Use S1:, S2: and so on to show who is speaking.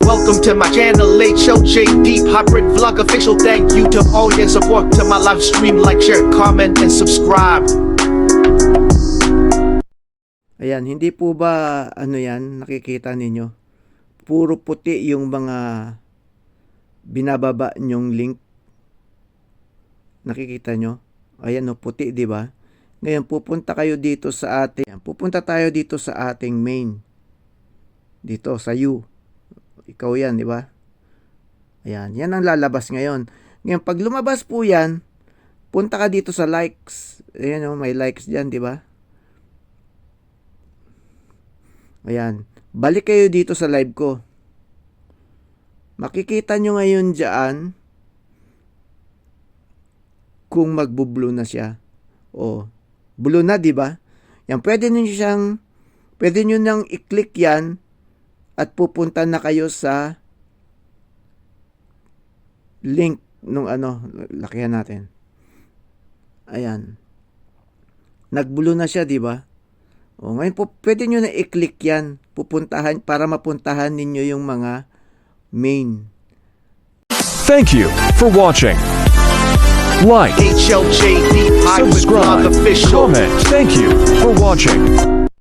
S1: Welcome to my channel, Late Show JD Hybrid Vlog Official. Thank you to all your support to my live stream. Like, share, comment, and subscribe.
S2: Ayan, hindi po ba ano yan, nakikita ninyo? Puro puti yung mga binababa nyong link. Nakikita nyo? Ayan o, puti, di ba? Ngayon, pupunta tayo dito sa ating main. Dito, sa you. Ikaw yan, di ba? Ayan, yan ang lalabas ngayon. Ngayon, pag lumabas po yan, punta ka dito sa likes. Ayan o, may likes dyan, di ba? Ayan, balik kayo dito sa live ko. Makikita nyo ngayon dyan kung magbo-blue na siya. O, blue na, di ba? Yan, pwede nyo nang i-click yan at pupunta na kayo sa link nung lakihan natin. Ayan. Nag-blue na siya, di ba? O, ngayon po, pwede nyo na i-click yan. Pupuntahan, para mapuntahan ninyo yung mga main.
S3: Thank you for watching. Like,
S1: Late Show JD Hybrid Vlog
S3: subscribe,
S1: Official.
S3: comment. Thank you for watching.